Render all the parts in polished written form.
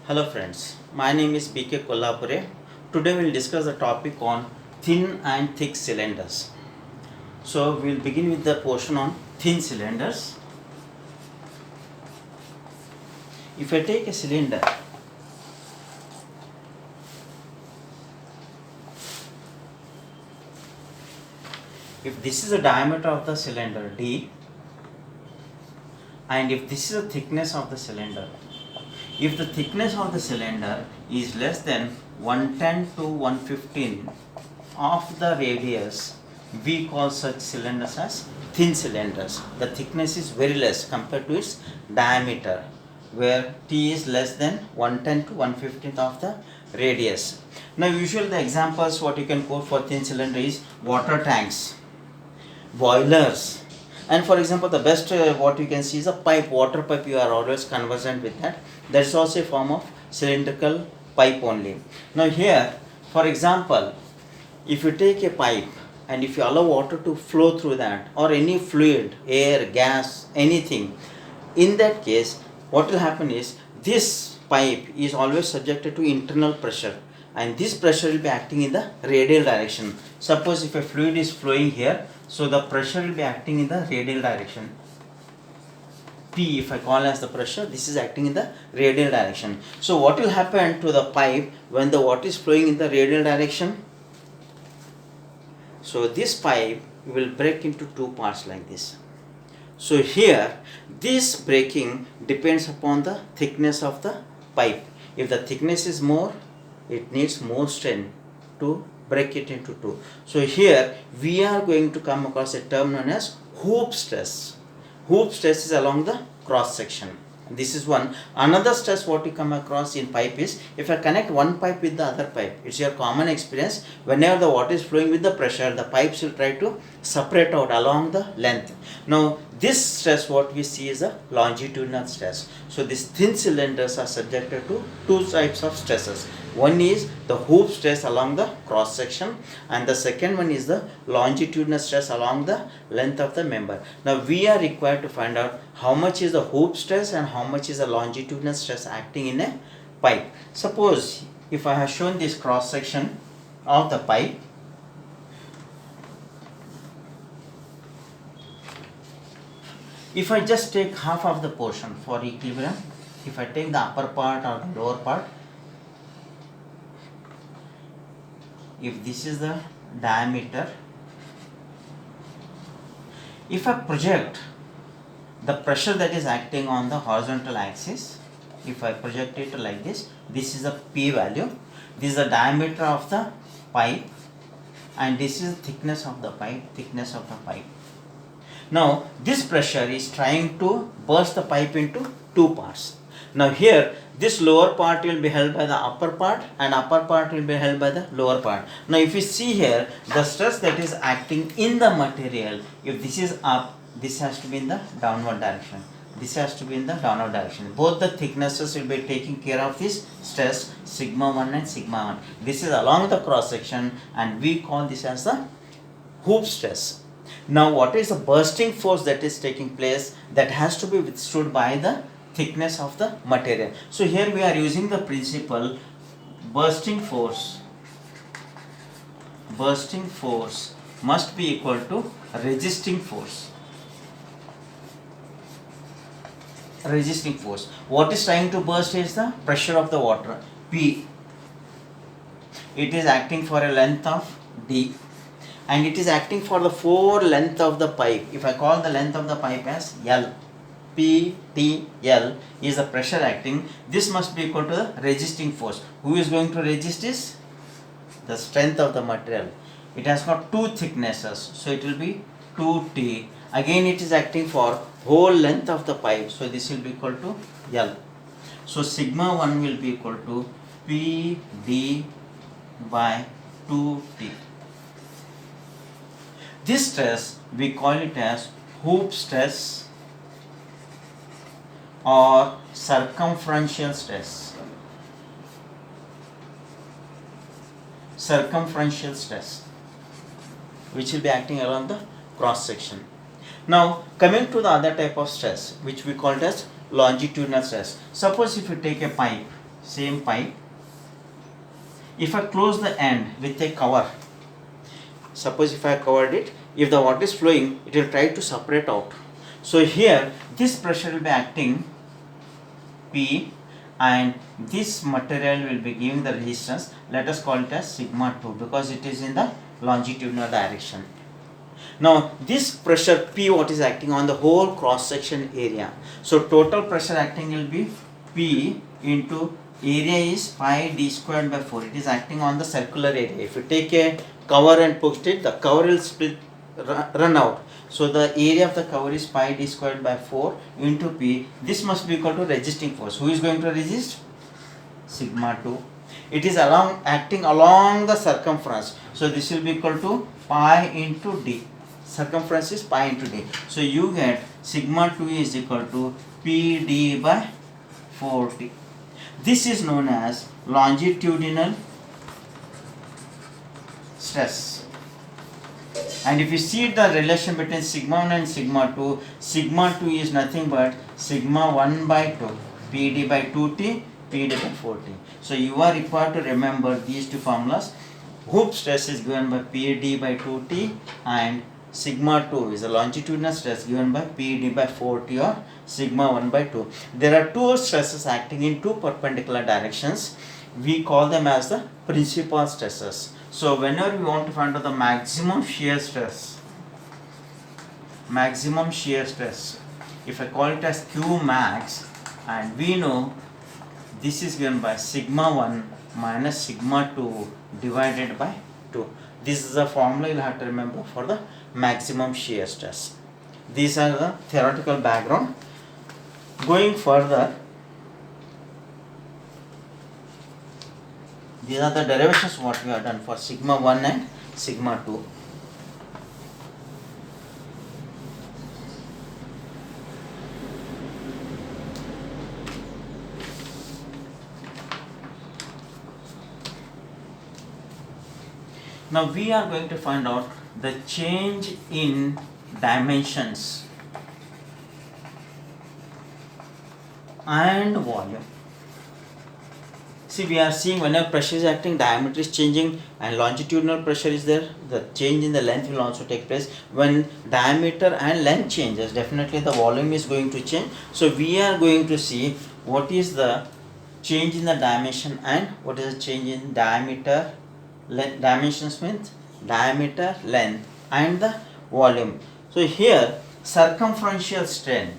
Hello friends, my name is BK Kollapure. Today we will discuss the topic on thin and thick cylinders. So we will begin with the portion on thin cylinders. If I take a cylinder, if this is the diameter of the cylinder D, and if this is the thickness of the cylinder, if the thickness of the cylinder is less than 110 to 115 of the radius, we call such cylinders as thin cylinders. The thickness is very less compared to its diameter, where T is less than 110 to 115 of the radius. Now usually the examples what you can quote for thin cylinder is water tanks, boilers, and for example the best what you can see is a pipe, water pipe. You are always conversant with that. That is also a form of cylindrical pipe only. Now here, for example, if you take a pipe and if you allow water to flow through that, or any fluid, air, gas, anything, in that case what will happen is this pipe is always subjected to internal pressure, and this pressure will be acting in the radial direction. Suppose if a fluid is flowing here, so the pressure will be acting in the radial direction. P, if I call as the pressure, this is acting in the radial direction. So what will happen to the pipe when the water is flowing in the radial direction? So this pipe will break into two parts like this. So here this breaking depends upon the thickness of the pipe. If the thickness is more, it needs more strength to break it into two. So here we are going to come across a term known as hoop stress. Hoop stress is along the cross section. This is one. Another stress what you come across in pipe is if I connect one pipe with the other pipe. It's your common experience. Whenever the water is flowing with the pressure, the pipes will try to separate out along the length. Now this stress what we see is a longitudinal stress. So these thin cylinders are subjected to two types of stresses. One is the hoop stress along the cross section, and the second one is the longitudinal stress along the length of the member. Now we are required to find out how much is the hoop stress and how much is the longitudinal stress acting in a pipe. Suppose if I have shown this cross section of the pipe, if I just take half of the portion for equilibrium, if I take the upper part or the lower part, if this is the diameter, if I project the pressure that is acting on the horizontal axis, if I project it like this, this is the P value, this is the diameter of the pipe, and this is the thickness of the pipe, Now this pressure is trying to burst the pipe into two parts. Now here this lower part will be held by the upper part and upper part will be held by the lower part. Now if you see here, the stress that is acting in the material, if this is up, this has to be in the downward direction. This has to be in the downward direction. Both the thicknesses will be taking care of this stress, sigma 1 and sigma 1. This is along the cross section and we call this as the hoop stress. Now what is the bursting force that is taking place that has to be withstood by the thickness of the material? So here we are using the principle bursting force must be equal to resisting force. What is trying to burst is the pressure of the water, P. It is acting for a length of D, and it is acting for the full length of the pipe. If I call the length of the pipe as L, P, T, L is the pressure acting. This must be equal to the resisting force. Who is going to resist this? The strength of the material. It has got two thicknesses, so it will be 2T. Again it is acting for whole length of the pipe, so this will be equal to L. So sigma 1 will be equal to PD by 2T. This stress we call it as hoop stress or circumferential stress. Which will be acting along the cross section. Now coming to the other type of stress which we call it as longitudinal stress. Suppose if you take a pipe same pipe. If I close the end with a cover, suppose if I covered it, if the water is flowing, it will try to separate out. So here this pressure will be acting P, and this material will be giving the resistance. Let us call it as sigma 2 because it is in the longitudinal direction. Now this pressure P, what is acting on the whole cross section area. So total pressure acting will be P into area is pi d squared by 4. It is acting on the circular area. If you take a cover and put it, the cover will split, run out. So the area of the cover is pi d squared by 4 into P. This must be equal to resisting force. Who is going to resist? Sigma 2. It is acting along the circumference. So this will be equal to pi into d. Circumference is pi into d. So you get sigma 2 is equal to Pd by 4t. This is known as longitudinal stress. And if you see the relation between sigma 1 and sigma 2 is nothing but sigma 1 by 2, Pd by 2t, Pd by 4t. So you are required to remember these two formulas. Hoop stress is given by Pd by 2t, and sigma 2 is a longitudinal stress given by Pd by 4t or sigma 1 by 2. There are two stresses acting in two perpendicular directions. We call them as the principal stresses. So whenever we want to find out the maximum shear stress, if I call it as Q max, and we know this is given by sigma 1 minus sigma 2 divided by 2. This is the formula you will have to remember for the maximum shear stress. These are the theoretical background. Going further, these are the derivations what we have done for sigma 1 and sigma 2. Now we are going to find out the change in dimensions and volume. See, we are seeing whenever pressure is acting, diameter is changing and longitudinal pressure is there, the change in the length will also take place. When diameter and length changes, definitely the volume is going to change. So we are going to see what is the change in the dimension and what is the change in diameter. Dimensions means diameter, length and the volume. So here circumferential strain,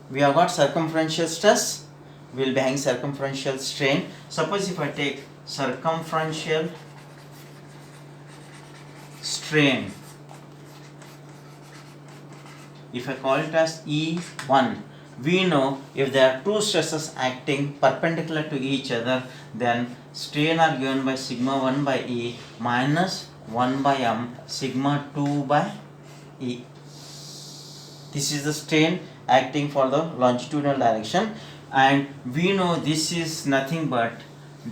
we have got circumferential stress, we will be having circumferential strain. Suppose if I take circumferential strain, if I call it as E1, we know if there are two stresses acting perpendicular to each other, then strain are given by sigma 1 by E minus 1 by m sigma 2 by E. This is the strain acting for the longitudinal direction, and we know this is nothing but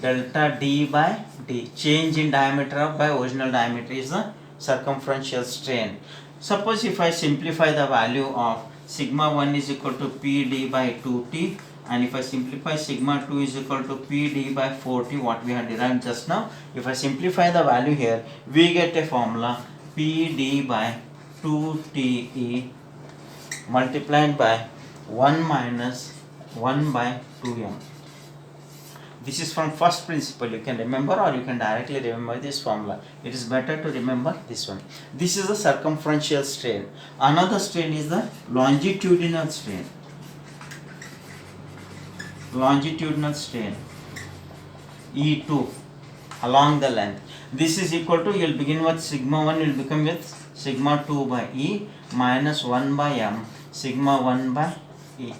delta D by D. Change in diameter by original diameter is the circumferential strain. Suppose if I simplify the value of sigma 1 is equal to Pd by 2t, and if I simplify sigma 2 is equal to Pd by 4t, what we have derived just now, if I simplify the value here, we get a formula Pd by 2te multiplied by 1 minus 1 by 2m. This is from first principle, you can remember or you can directly remember this formula. It is better to remember this one. This is the circumferential strain. Another strain is the longitudinal strain. Longitudinal strain E2 along the length. This is equal to, you will begin with sigma 1, you will become with sigma 2 by E minus 1 by m sigma 1 by E.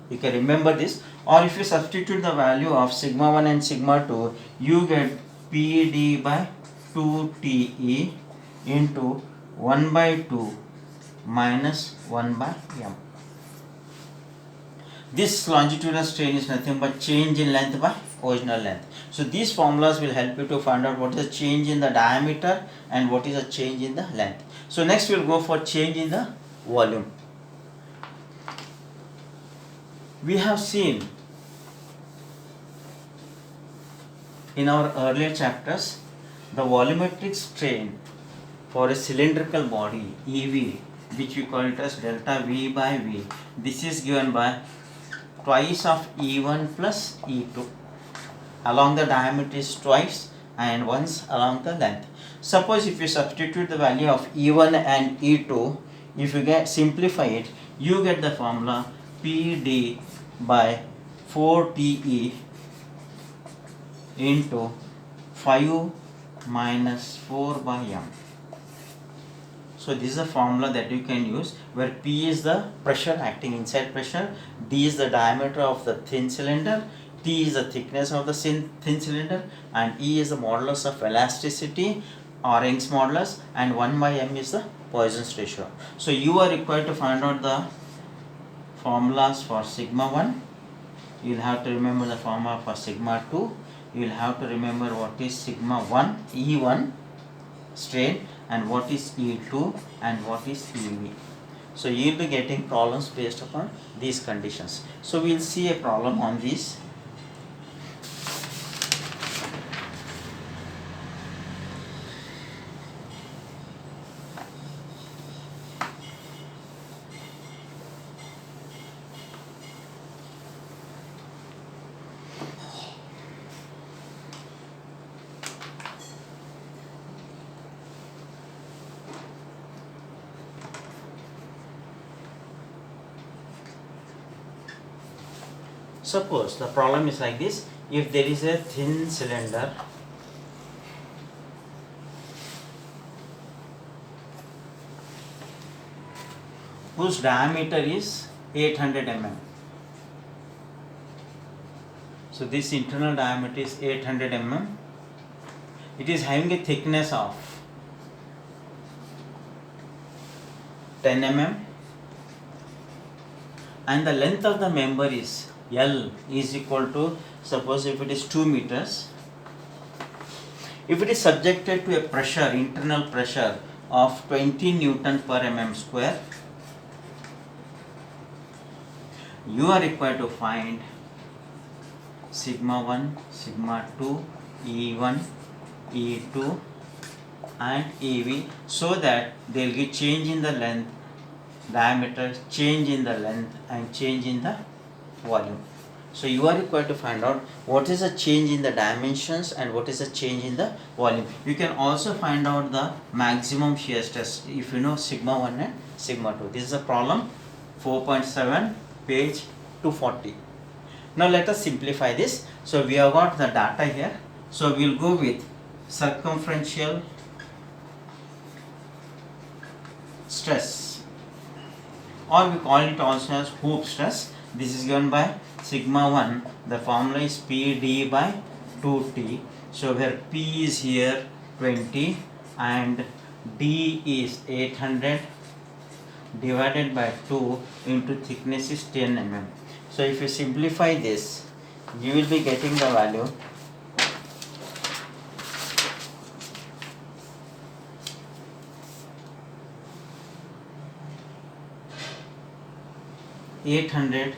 You can remember this, or if you substitute the value of sigma 1 and sigma 2, you get Pd by 2te into 1 by 2 minus 1 by m. This longitudinal strain is nothing but change in length by original length. So these formulas will help you to find out what is the change in the diameter and what is the change in the length. So next we will go for change in the volume. We have seen in our earlier chapters, the volumetric strain for a cylindrical body EV, which we call it as delta V by V, this is given by twice of E1 plus E2. Along the diameter is twice and once along the length. Suppose if you substitute the value of E1 and E2, if you get simplify it, you get the formula PD by 4TE into 5 minus 4 by m. So this is a formula that you can use, where P is the pressure acting inside pressure, D is the diameter of the thin cylinder, T is the thickness of the thin cylinder, and E is the modulus of elasticity or Young's modulus, and 1 by m is the Poisson's ratio. So you are required to find out the formulas for sigma 1. You will have to remember the formula for sigma 2. You will have to remember what is sigma 1, E1 strain, and what is E2 and what is EV. So you will be getting problems based upon these conditions. So we will see a problem on these. Suppose the problem is like this: if there is a thin cylinder whose diameter is 800 mm. So this internal diameter is 800 mm. It is having a thickness of 10 mm and the length of the member is L is equal to, suppose if it is 2 meters, if it is subjected to a pressure, internal pressure of 20 Newton per mm square, you are required to find sigma 1, sigma 2, E1, E2 and EV, so that there will be change in the length, diameter, change in the length and change in the volume. So you are required to find out what is the change in the dimensions and what is the change in the volume. You can also find out the maximum shear stress if you know sigma 1 and sigma 2. This is a problem 4.7, page 240. Now let us simplify this. So we have got the data here. So we will go with circumferential stress, or we call it also as hoop stress. This is given by sigma 1, the formula is PD by 2T. So where P is here 20 and D is 800 divided by 2 into thickness is 10 mm. So if you simplify this, you will be getting the value 800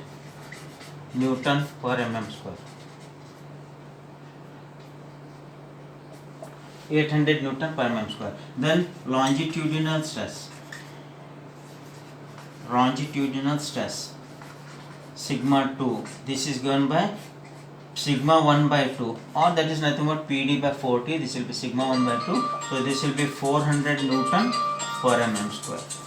Newton per mm square. 800 Newton per mm square. Then longitudinal stress. Longitudinal stress sigma 2. This is given by sigma 1 by 2, or that is nothing but PD by 40. This will be sigma 1 by 2. So this will be 400 Newton per mm square.